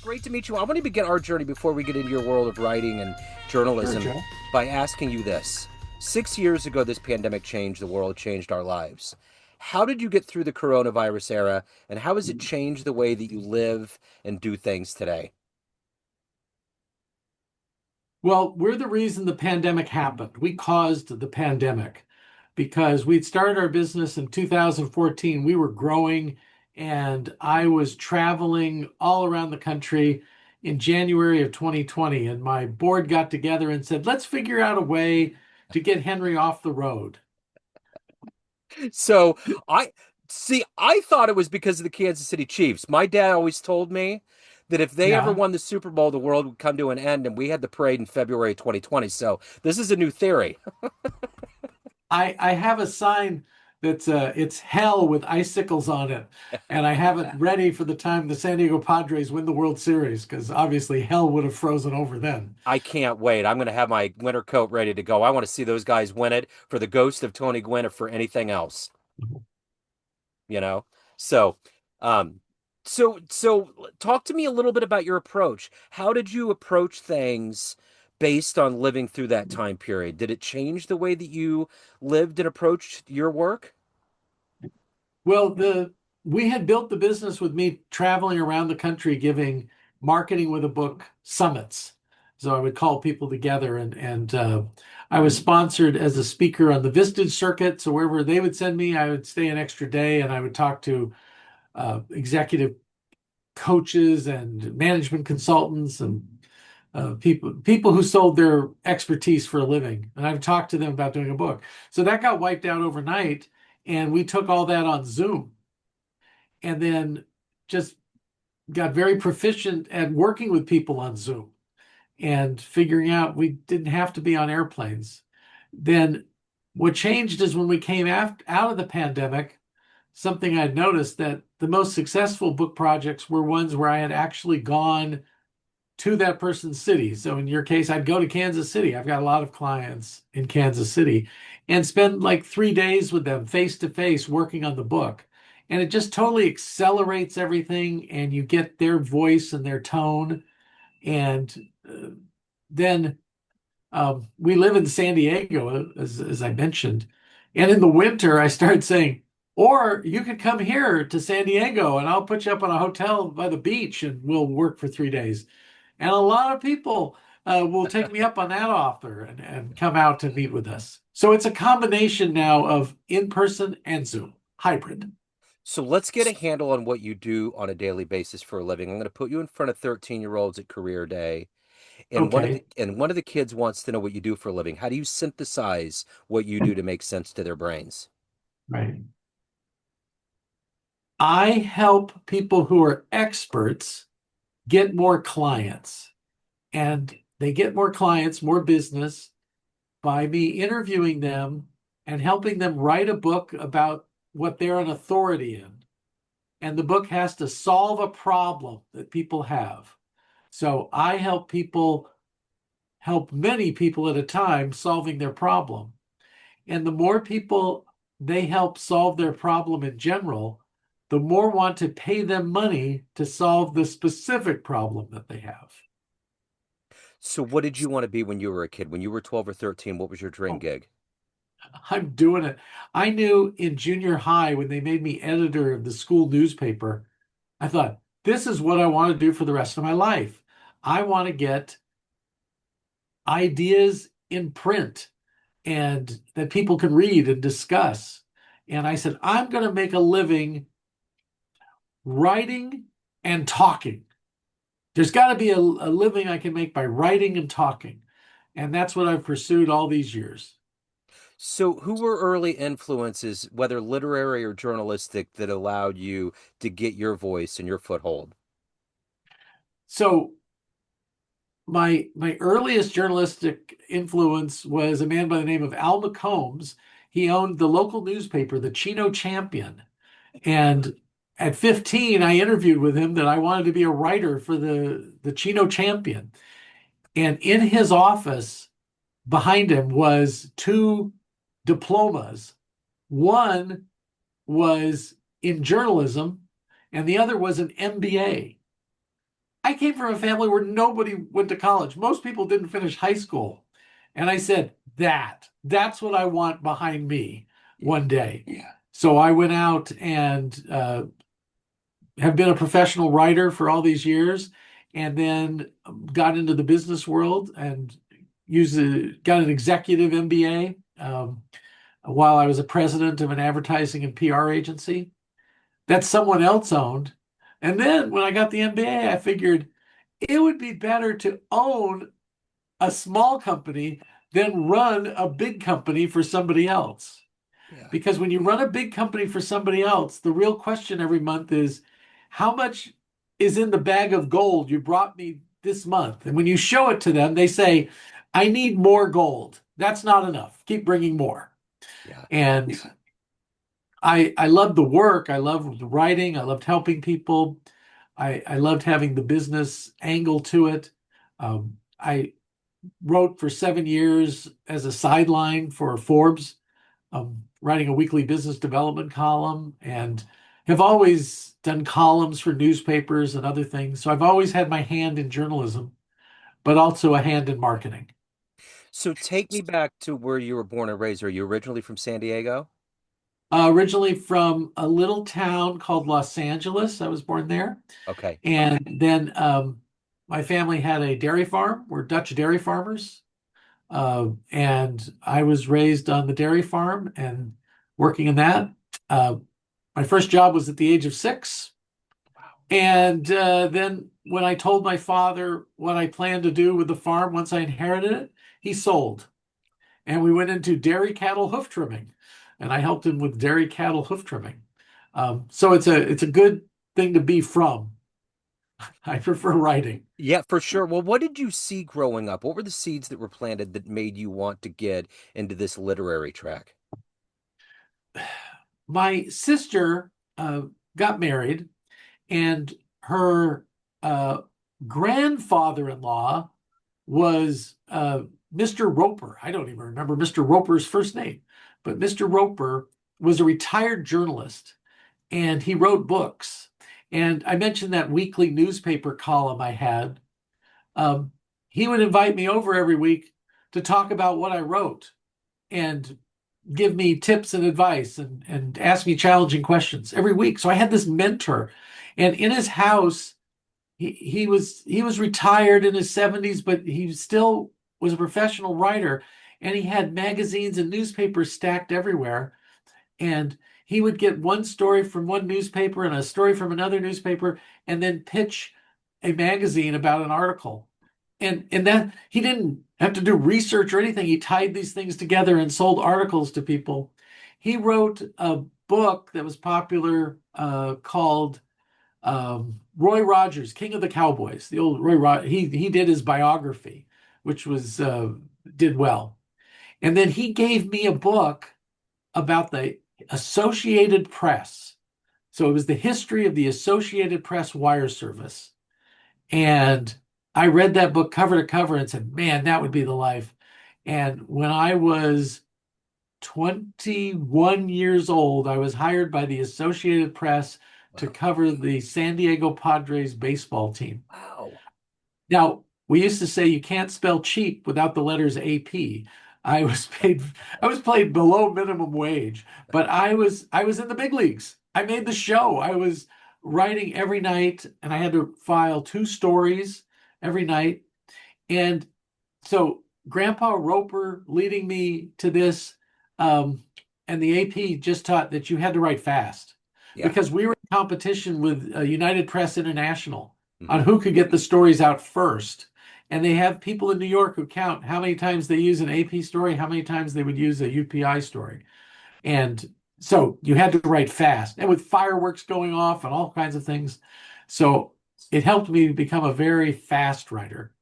Great to meet you. I want to begin our journey before we get into your world of writing and Sure, journalism Joe. by asking you this. 6 years ago, this pandemic changed the world, changed our lives. How did you get through the coronavirus era, and how has it changed the way that you live and do things today? Well, we're the reason the pandemic happened. We caused the pandemic because we'd started our business in 2014. We were growing, and I was traveling all around the country in January of 2020. And my board got together and said, let's figure out a way to get Henry off the road. So I I thought it was because of the Kansas City Chiefs. My dad always told me that if they ever Yeah. won the Super Bowl, the world would come to an end, and we had the parade in February 2020. So this is a new theory. I have a sign that's it's hell with icicles on it, and I have it ready for the time the San Diego Padres win the World Series because obviously hell would have frozen over then. I can't wait. I'm going to have my winter coat ready to go. I want to see those guys win it for the ghost of Tony Gwynn or for anything else, you know? So, um, so talk to me a little bit about your approach. How did you approach things based on living through that time period? Did it change the way that you lived and approached your work? Well, the we had built the business with me traveling around the country giving marketing with a book summits. So I would call people together and I was sponsored as a speaker on the Vistage circuit. So wherever they would send me, I would stay an extra day and I would talk to executive coaches and management consultants and people who sold their expertise for a living. And I've talked to them about doing a book. So that got wiped out overnight, and we took all that on Zoom, and then just got very proficient at working with people on Zoom and figuring out we didn't have to be on airplanes. Then what changed is when we came out of the pandemic, something I'd noticed that the most successful book projects were ones where I had actually gone to that person's city. So in your case, I'd go to Kansas City. I've got a lot of clients in Kansas City and spend like 3 days with them face to face working on the book. And it just totally accelerates everything, and you get their voice and their tone. And then we live in San Diego, as I mentioned. And in the winter, I started saying, or you could come here to San Diego and I'll put you up on a hotel by the beach and we'll work for 3 days. And a lot of people will take me up on that offer and come out to meet with us. So it's a combination now of in person and Zoom, hybrid. So let's get a handle on what you do on a daily basis for a living. I'm going to put you in front of 13-year-olds at career day. Okay, And one of the kids wants to know what you do for a living. How do you synthesize what you do to make sense to their brains? right. I help people who are experts get more clients, and they get more clients, more business by me interviewing them and helping them write a book about what they're an authority in. And the book has to solve a problem that people have. So I help many people at a time solving their problem. And the more people they help solve their problem in general, the more want to pay them money to solve the specific problem that they have. So what did you want to be when you were a kid? When you were 12 or 13, what was your dream Oh, gig? I'm doing it. I knew in junior high when they made me editor of the school newspaper, I thought, this is what I want to do for the rest of my life. I want to get ideas in print and that people can read and discuss. And I said, I'm going to make a living writing and talking. There's got to be a living I can make by writing and talking. And that's what I've pursued all these years. So who were early influences, whether literary or journalistic, that allowed you to get your voice and your foothold? So my earliest journalistic influence was a man by the name of Al McCombs. He owned the local newspaper, the Chino Champion. And at 15, I interviewed with him that I wanted to be a writer for the Chino Champion. And in his office, behind him was two diplomas. One was in journalism, and the other was an MBA. I came from a family where nobody went to college. Most people didn't finish high school. And I said, that's what I want behind me Yeah. one day. Yeah. So I went out and have been a professional writer for all these years, and then got into the business world and got an executive MBA while I was a president of an advertising and PR agency that someone else owned. And then when I got the MBA, I figured it would be better to own a small company than run a big company for somebody else. Yeah. Because when you run a big company for somebody else, the real question every month is how much is in the bag of gold you brought me this month? And when you show it to them, they say, I need more gold. That's not enough. Keep bringing more. Yeah. And I loved the work. I loved the writing. I loved helping people. I loved having the business angle to it. I wrote for 7 years as a sideline for Forbes, writing a weekly business development column, and have always done columns for newspapers and other things. So I've always had my hand in journalism, but also a hand in marketing. So take me back to where you were born and raised. Are you originally from San Diego? Originally from a little town called Los Angeles. I was born there. Okay. And then my family had a dairy farm. We're Dutch dairy farmers. And I was raised on the dairy farm and working in that. Uh, my first job was at the age of 6. And then when I told my father what I planned to do with the farm once I inherited it, he sold. And we went into dairy cattle hoof trimming. And I helped him with dairy cattle hoof trimming. So it's a good thing to be from. I prefer writing. Yeah, for sure. Well, what did you see growing up? What were the seeds that were planted that made you want to get into this literary track? My sister got married, and her uh, grandfather-in-law was Mr. Roper. I don't even remember Mr. Roper's first name, but Mr. Roper was a retired journalist, and he wrote books. And I mentioned that weekly newspaper column I had. Um, he would invite me over every week to talk about what I wrote and give me tips and advice and ask me challenging questions every week. So I had this mentor. And in his house, he was retired in his 70s, but he still was a professional writer. And he had magazines and newspapers stacked everywhere. And he would get one story from one newspaper and a story from another newspaper, and then pitch a magazine about an article. And that he didn't have to do research or anything. He tied these things together and sold articles to people. He wrote a book that was popular called Roy Rogers, King of the Cowboys. The old Roy Rogers. He did his biography, which was did well. And then he gave me a book about the Associated Press. So it was the history of the Associated Press wire service. And I read that book cover to cover and said, man, that would be the life. And when I was 21 years old, I was hired by the Associated Press to Wow. cover the San Diego Padres baseball team. Wow. Now, we used to say you can't spell cheap without the letters AP. I was paid I was paid below minimum wage, but I was in the big leagues. I made the show. I was writing every night, and I had to file 2 stories every night. And so Grandpa Roper leading me to this, and the AP just taught that you had to write fast Yeah. because we were in competition with United Press International on Hmm. who could get the stories out first. And they have people in New York who count how many times they use an AP story, how many times they would use a UPI story. And so you had to write fast and with fireworks going off and all kinds of things. So it helped me become a very fast writer.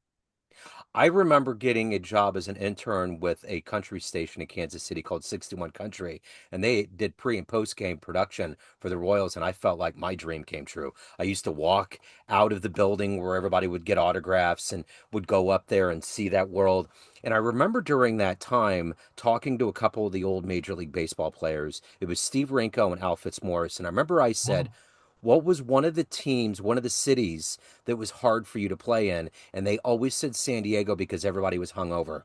I remember getting a job as an intern with a country station in Kansas City called 61 Country, and they did pre and post game production for the Royals, and I felt like my dream came true. I used to walk out of the building where everybody would get autographs and would go up there and see that world. And I remember during that time talking to a couple of the old Major League Baseball players. It was Steve Rinko and Al Fitzmaurice, and I remember I said, What was one of the teams, one of the cities that was hard for you to play in? And they always said San Diego because everybody was hungover.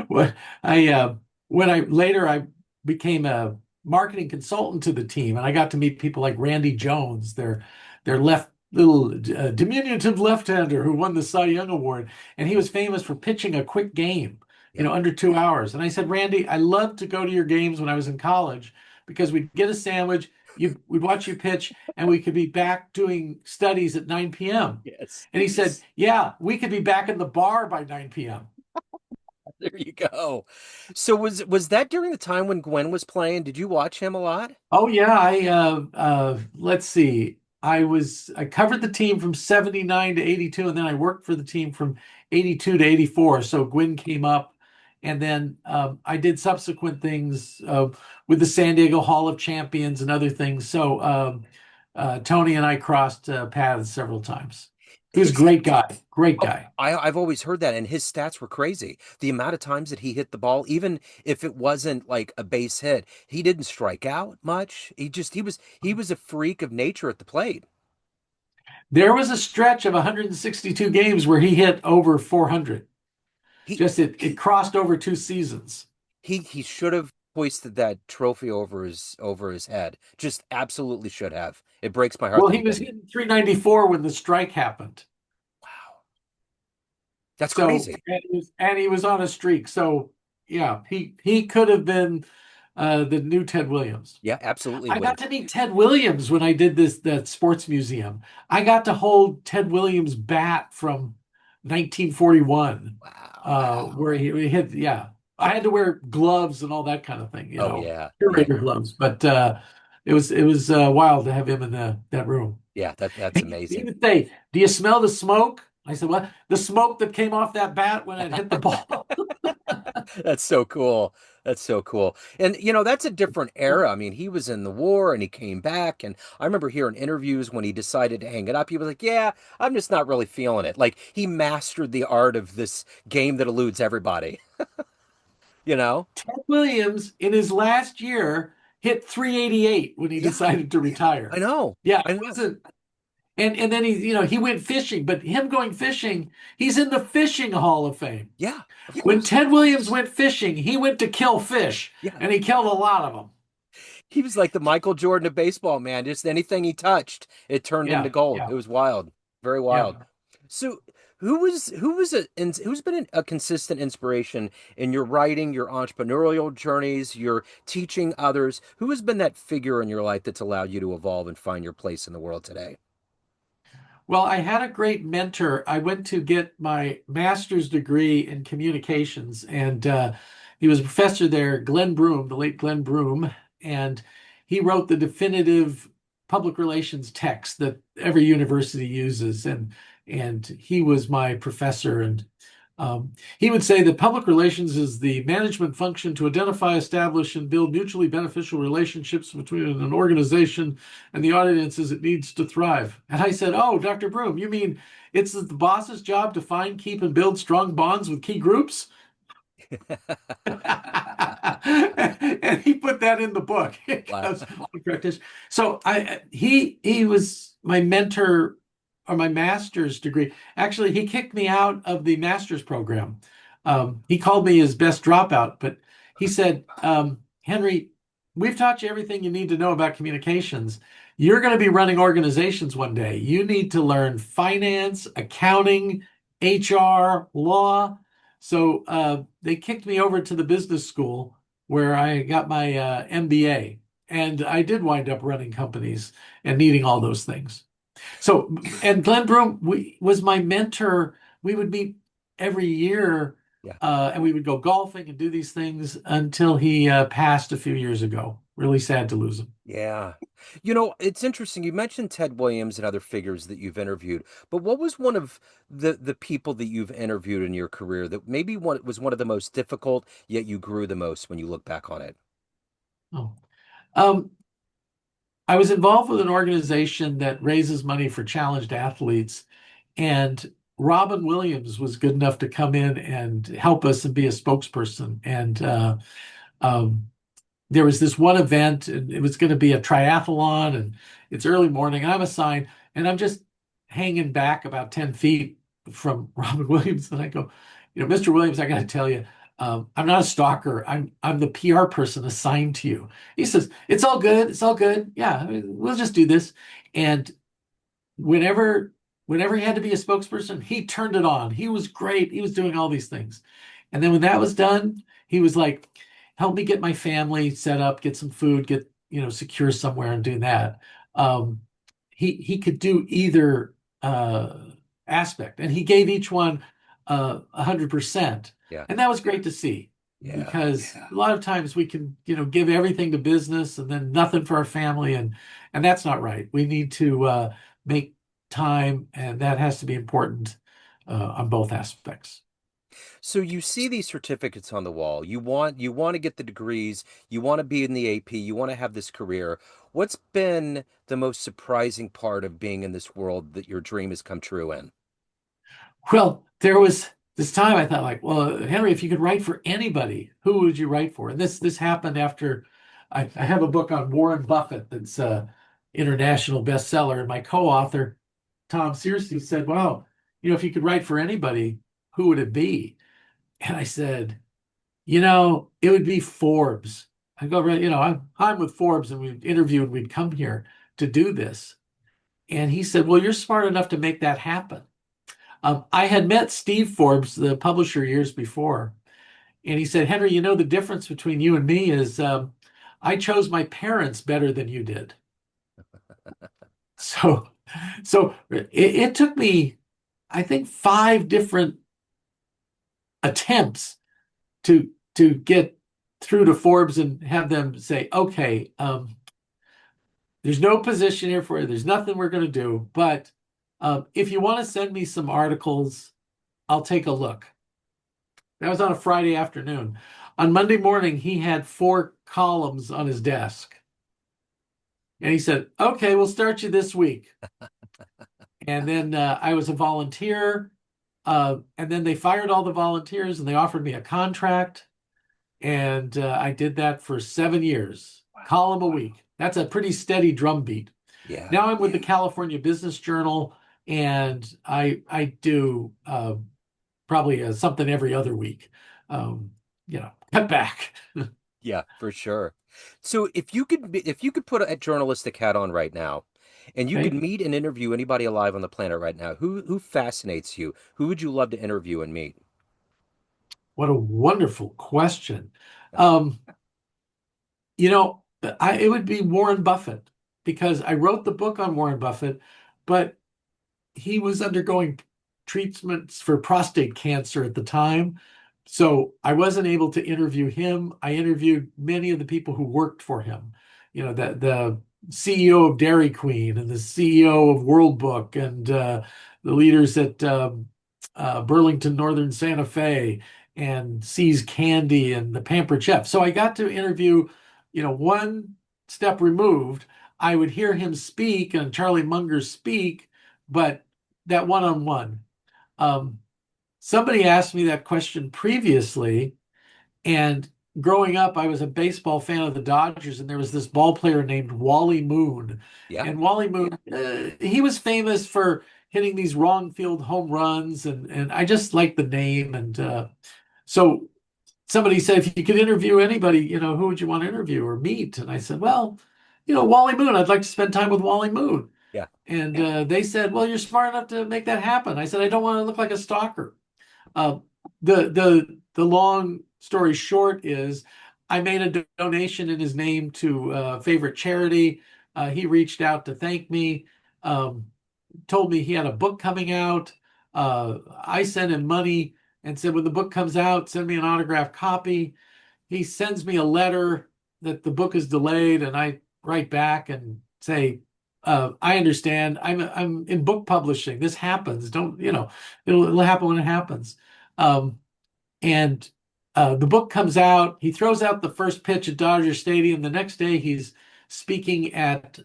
Well, I when I later I became a marketing consultant to the team, and I got to meet people like Randy Jones, their left little diminutive left-hander who won the Cy Young Award, and he was famous for pitching a quick game, Yeah. under 2 hours. And I said, Randy, I loved to go to your games when I was in college because we'd get a sandwich, we'd watch you pitch, and we could be back doing studies at 9 p.m. Yes. And he said, yeah, we could be back in the bar by 9 p.m. There you go. So was that during the time when Gwen was playing? Did you watch him a lot? Oh yeah, I let's see. I covered the team from 79 to 82, and then I worked for the team from 82 to 84. So Gwyn came up, and then I did subsequent things with the San Diego Hall of Champions and other things. So Tony and I crossed paths several times. He was a His great guy, great Oh, guy. I've always heard that, and his stats were crazy. The amount of times that he hit the ball, even if it wasn't like a base hit, he didn't strike out much. He was a freak of nature at the plate. There was a stretch of 162 games where he hit over 400. He Just it crossed over 2 seasons. he should have hoisted that trophy over his head. Just absolutely should have. It breaks my heart Well, that he he was didn't. hitting 394 when the strike happened. Wow, that's So crazy. and he was on a streak. So yeah, he could have been the new Ted Williams. Yeah, absolutely I would got have. to meet Ted Williams when I did that sports museum. I got to hold Ted Williams' bat from 1941, Wow. where he hit. Yeah, I had to wear gloves and all that kind of thing, Oh yeah, yeah, curator gloves. But it was wild to have him in that room. yeah. That's He amazing. would say, "Do you smell the smoke?" I said, "What? The smoke that came off that bat when it hit the ball." That's so cool. That's so cool. And that's a different era. I mean, he was in the war and he came back. And I remember hearing interviews when he decided to hang it up. He was like, yeah, I'm just not really feeling it. Like he mastered the art of this game that eludes everybody, you know? Ted Williams, in his last year, hit 388 when he Yeah, decided to I retire. know. Yeah, I it know. wasn't. And then he went fishing, but him going fishing, he's in the Fishing Hall of Fame. Yeah, of When course. Ted Williams went fishing, he went to kill fish, Yeah. and he killed a lot of them. He was like the Michael Jordan of baseball, man. Just anything he touched, it turned into Yeah, gold. yeah, It was wild. Very wild. yeah. So, who's been a consistent inspiration in your writing, your entrepreneurial journeys, your teaching others? Who has been that figure in your life that's allowed you to evolve and find your place in the world today? Well, I had a great mentor. I went to get my master's degree in communications, and he was a professor there, Glenn Broom, the late Glenn Broom, and he wrote the definitive public relations text that every university uses, and he was my professor, and he would say that public relations is the management function to identify, establish, and build mutually beneficial relationships between an organization and the audiences it needs to thrive. And I said, "Oh, Dr. Broom, you mean it's the boss's job to find, keep, and build strong bonds with key groups?" And he put that in the book Wow. because practice. So he was my mentor or my master's degree. Actually, he kicked me out of the master's program. He called me his best dropout, but he said, Henry, we've taught you everything you need to know about communications. You're going to be running organizations one day. You need to learn finance, accounting, HR, law. So they kicked me over to the business school where I got my MBA. And I did wind up running companies and needing all those things. So, and Glenn Broom was my mentor. We would meet every year Yeah. and we would go golfing and do these things until he passed a few years ago. Really sad to lose him. Yeah. It's interesting. You mentioned Ted Williams and other figures that you've interviewed, but what was one of the people that you've interviewed in your career that maybe was one of the most difficult, yet you grew the most when you look back on it? Oh. Um, I was involved with an organization that raises money for challenged athletes, and Robin Williams was good enough to come in and help us and be a spokesperson. And um, there was this one event, and it was going to be a triathlon, and it's early morning. I'm assigned, and I'm just hanging back about 10 feet from Robin Williams. And I go, Mr. Williams, I got to tell you, I'm not a stalker. I'm the PR person assigned to you. He says, it's all good. It's all good. Yeah, I mean, we'll just do this. And whenever whenever he had to be a spokesperson, he turned it on. He was great. He was doing all these things. And then when that was done, he was like, help me get my family set up, get some food, get, secure somewhere and do that. Um, he could do either aspect, and he gave each one 100%. Yeah. And that was great to see, Yeah. because a lot of times we can, give everything to business and then nothing for our family, and that's not right. We need to make time, and that has to be important on both aspects. So you see these certificates on the wall. You want to get the degrees, you want to be in the AP, you want to have this career. What's been the most surprising part of being in this world that your dream has come true in? Well, there was this time I thought, like, well, Henry, if you could write for anybody, who would you write for? And this happened after I have a book on Warren Buffett that's a international bestseller, and my co-author Tom Searcy said, "Well, if you could write for anybody, who would it be?" And I said, it would be Forbes. I go, right, I'm with Forbes, and we'd interview and we'd come here to do this. And he said, well, you're smart enough to make that happen. I had met Steve Forbes, the publisher, years before, and he said, Henry, the difference between you and me is I chose my parents better than you did. So, it took me, I think, 5 different attempts to get through to Forbes and have them say, okay, there's no position here for you. There's nothing we're going to do. But if you want to send me some articles, I'll take a look. That was on a Friday afternoon. On Monday morning, he had 4 columns on his desk. And he said, okay, we'll start you this week. And then I was a volunteer. And then they fired all the volunteers and they offered me a contract. And I did that for 7 years, column a week. That's a pretty steady drumbeat. Yeah. Now I'm with the California Business Journal, and I do probably something every other week. Cut back. Yeah, for sure. So if you could put a journalistic hat on right now and you could Okay. meet and interview anybody alive on the planet right now, who fascinates you? Who would you love to interview and meet? What a wonderful question. Um, it would be Warren Buffett, because I wrote the book on Warren Buffett, but he was undergoing treatments for prostate cancer at the time. So I wasn't able to interview him. I interviewed many of the people who worked for him, the CEO of Dairy Queen and the CEO of World Book, and the leaders at Burlington Northern Santa Fe and See's Candy and the Pampered Chef. So I got to interview, one step removed. I would hear him speak and Charlie Munger speak, but that one-on-one. Um, Somebody asked me that question previously, and growing up, I was a baseball fan of the Dodgers, and there was this ball player named Wally Moon. Yeah. And Wally Moon, he was famous for hitting these wrong field home runs, and I just liked the name. And so somebody said, if you could interview anybody, who would you want to interview or meet? And I said, well, Wally Moon. I'd like to spend time with Wally Moon. Yeah. And they said, well, you're smart enough to make that happen. I said, I don't want to look like a stalker. Uh, the long story short is I made a donation in his name to a favorite charity. He reached out to thank me, told me he had a book coming out. I sent him money and said, when the book comes out, send me an autographed copy. He sends me a letter that the book is delayed, and I write back and say, I understand. I'm in book publishing. This happens. Don't, it'll happen when it happens. Um, and the book comes out. He throws out the first pitch at Dodger Stadium. The next day, he's speaking at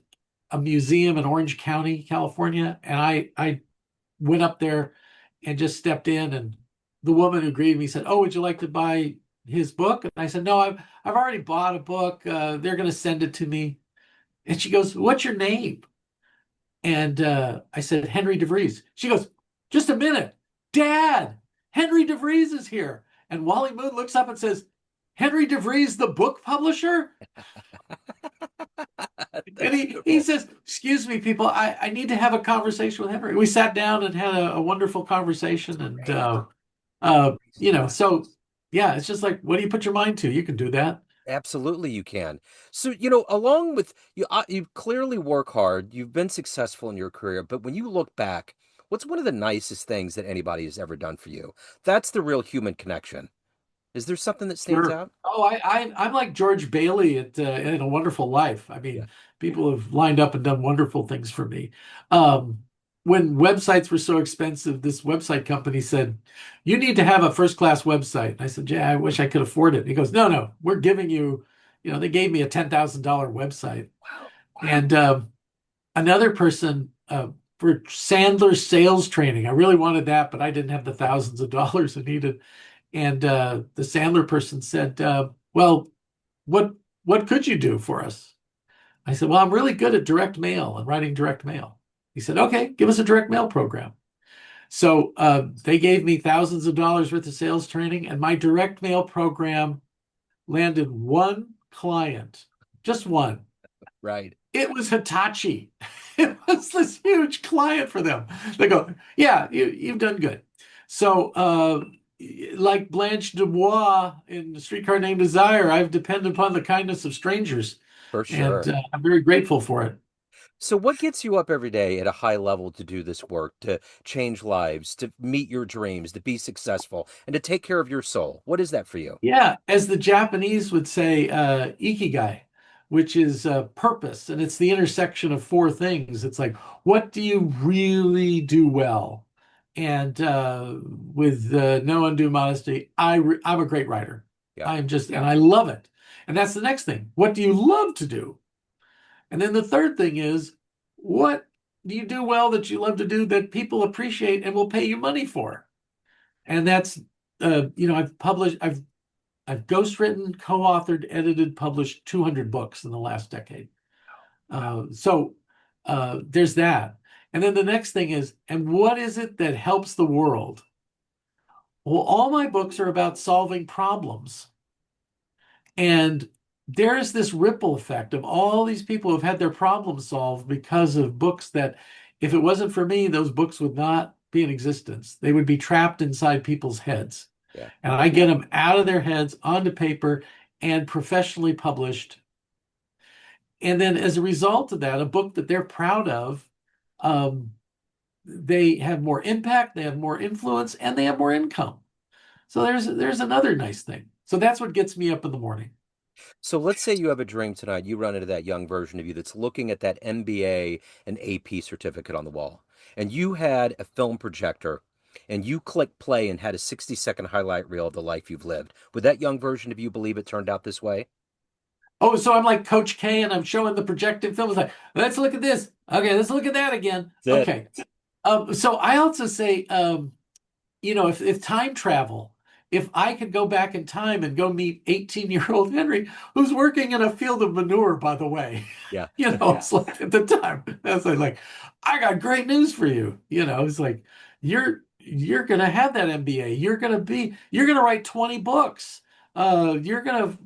a museum in Orange County, California. And I went up there and just stepped in. And the woman who greeted me said, oh, would you like to buy his book? And I said, no, I've already bought a book. They're going to send it to me. And she goes, what's your name? And I said, Henry DeVries. She goes, just a minute. Dad, Henry DeVries is here. And Wally Moon looks up and says, Henry DeVries, the book publisher? And That's he beautiful. says, excuse me, people, I need to have a conversation with Henry. We sat down and had a wonderful conversation. And, Great. so yeah, it's just like, what do you put your mind to? You can do that. Absolutely, you can. So, along with you, you clearly work hard. You've been successful in your career, but when you look back, what's one of the nicest things that anybody has ever done for you? That's the real human connection. Is there something that stands Sure. out? Oh, I'm like George Bailey in A Wonderful Life. I Yeah. mean, people have lined up and done wonderful things for me. Um, when websites were so expensive, this website company said, "You need to have a first-class website." And I said, "Yeah, I wish I could afford it." He goes, "No, no, we're giving you, they gave me a $10,000 website." Wow. And another person for Sandler's sales training, I really wanted that, but I didn't have the thousands of dollars I needed. And the Sandler person said, "Well, what what could you do for us?" I said, "Well, I'm really good at direct mail and writing direct mail." He said, "Okay, give us a direct mail program." So they gave me thousands of dollars worth of sales training, and my direct mail program landed one client, just one. Right. It was Hitachi. It was this huge client for them. They go, "Yeah, you've done good." So, like Blanche Dubois in The Streetcar Named Desire, I've depended upon the kindness of strangers, For and sure. I'm very grateful for it. So, what gets you up every day at a high level to do this work, to change lives, to meet your dreams, to be successful, and to take care of your soul? What is that for you? Yeah, as the Japanese would say, ikigai, which is purpose, and it's the intersection of four things. It's like, what do you really do well? And with no undue modesty, I'm a great writer. Yeah. And I love it. And that's the next thing. What do you love to do? And then the third thing is, what do you do well that you love to do that people appreciate and will pay you money for? And that's, I've ghostwritten, co-authored, edited, published 200 books in the last decade. There's that. And then the next thing is, and what is it that helps the world? Well, all my books are about solving problems. And there's this ripple effect of all these people who have had their problems solved because of books that, if it wasn't for me, those books would not be in existence. They would be trapped inside people's heads. Yeah. And I get them out of their heads onto paper and professionally published. And then as a result of that, a book that they're proud of, um, they have more impact, they have more influence, and they have more income. So there's another nice thing. So that's what gets me up in the morning. So let's say you have a dream tonight. You run into that young version of you that's looking at that MBA and AP certificate on the wall, and you had a film projector and you click play and had a 60-second highlight reel of the life you've lived. Would that young version of you believe it turned out this way? Oh, so I'm like Coach K and I'm showing the projected film. It's like, let's look at this. Okay, let's look at that again. That's it. Okay. So I also say, if time travel, if I could go back in time and go meet 18-year-old Henry, who's working in a field of manure, by the way, Yeah. it's like at the time, that's like, I got great news for you. It's like, you're gonna have that MBA. You're gonna write 20 books. You're gonna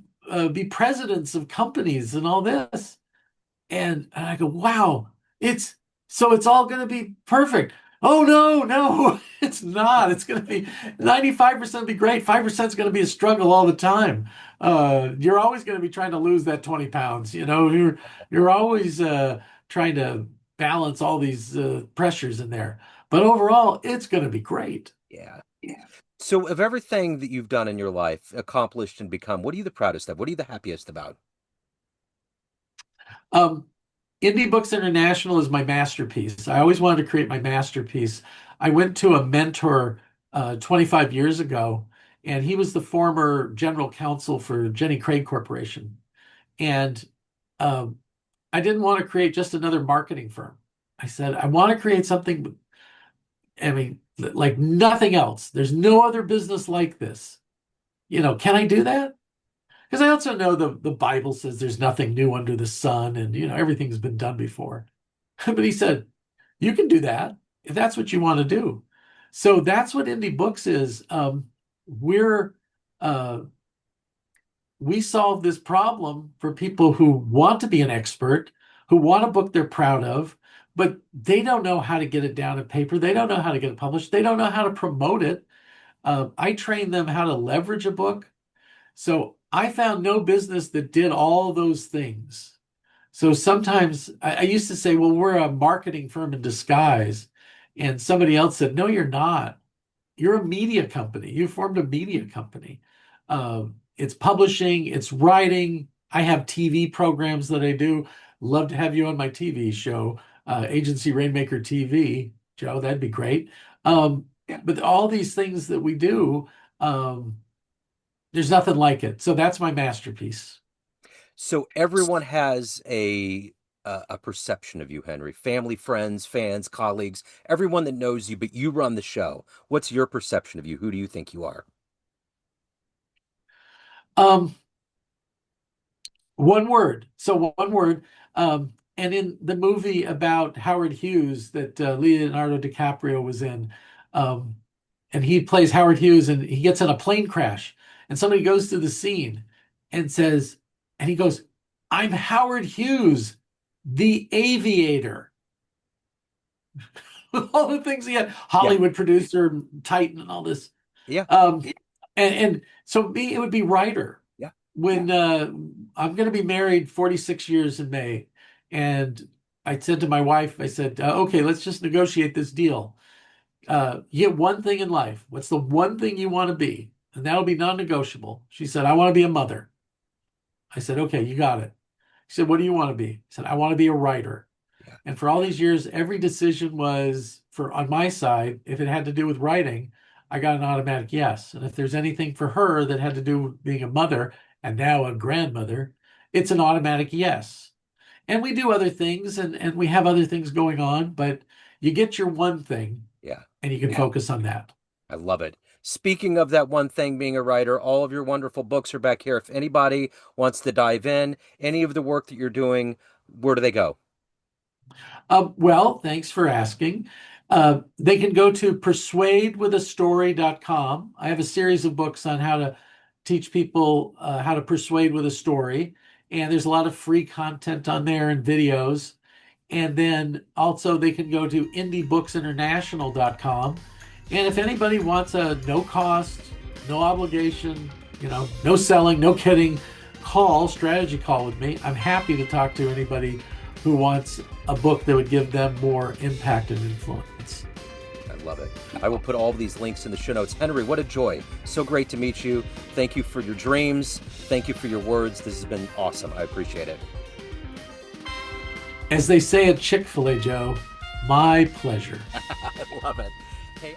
be presidents of companies and all this. And I go, wow, it's all going to be perfect. Oh, no, no, it's not. It's going to be 95% be great. 5% is going to be a struggle all the time. You're always going to be trying to lose that 20 pounds. You're always trying to balance all these pressures in there. But overall, it's going to be great. Yeah. So, of everything that you've done in your life, accomplished and become, what are you the proudest of? What are you the happiest about? Um, Indie Books International is my masterpiece. I always wanted to create my masterpiece. I went to a mentor 25 years ago, and he was the former general counsel for Jenny Craig Corporation. And um, I didn't want to create just another marketing firm. I said, I want to create something, I mean, like nothing else. There's no other business like this. Can I do that? Because I also know the Bible says there's nothing new under the sun and, everything's been done before. But he said, you can do that if that's what you want to do. So that's what Indie Books is. We're uh, we solve this problem for people who want to be an expert, who want a book they're proud of, but they don't know how to get it down in paper. They don't know how to get it published. They don't know how to promote it. I train them how to leverage a book. So I found no business that did all those things. So sometimes I used to say, well, we're a marketing firm in disguise. And somebody else said, no, you're not. You're a media company. You formed a media company. It's publishing, it's writing. I have TV programs that I do. Love to have you on my TV show, Agency Rainmaker TV. Joe, that'd be great. But all these things that we do, there's nothing like it. So that's my masterpiece. So everyone has a perception of you, Henry. Family, friends, fans, colleagues, everyone that knows you, but you run the show. What's your perception of you? Who do you think you are? Um, One word. So one word. And in the movie about Howard Hughes that Leonardo DiCaprio was in, um, and he plays Howard Hughes, and he gets in a plane crash, and somebody goes to the scene and says, and he goes, "I'm Howard Hughes, the aviator." All the things he had, Yeah, Hollywood producer, Titan, and all this. yeah, Um, and so me, it would be writer. yeah, When I'm going to be married 46 years in May, and I said to my wife, I said, okay, let's just negotiate this deal. You get one thing in life. What's the one thing you want to be? And that'll be non-negotiable. She said, I want to be a mother. I said, okay, you got it. She said, what do you want to be? I said, I want to be a writer. yeah, And for all these years, every decision was for on my side. If it had to do with writing, I got an automatic yes. And if there's anything for her that had to do with being a mother and now a grandmother, it's an automatic yes. And we do other things and we have other things going on, but you get your one thing yeah. and you can focus on that. I love it. Speaking of that one thing, being a writer, all of your wonderful books are back here. If anybody wants to dive in, any of the work that you're doing, where do they go? Well, thanks for asking. They can go to persuadewithastory.com. I have a series of books on how to teach people how to persuade with a story. And there's a lot of free content on there and videos. And then also they can go to indiebooksinternational.com. And if anybody wants a no cost, no obligation, no selling, no kidding strategy call with me, I'm happy to talk to anybody who wants a book that would give them more impact and influence. I love it. I will put all of these links in the show notes. Henry, what a joy. So great to meet you. Thank you for your dreams. Thank you for your words. This has been awesome. I appreciate it. As they say at Chick-fil-A, Joe, my pleasure. I love it. Hey,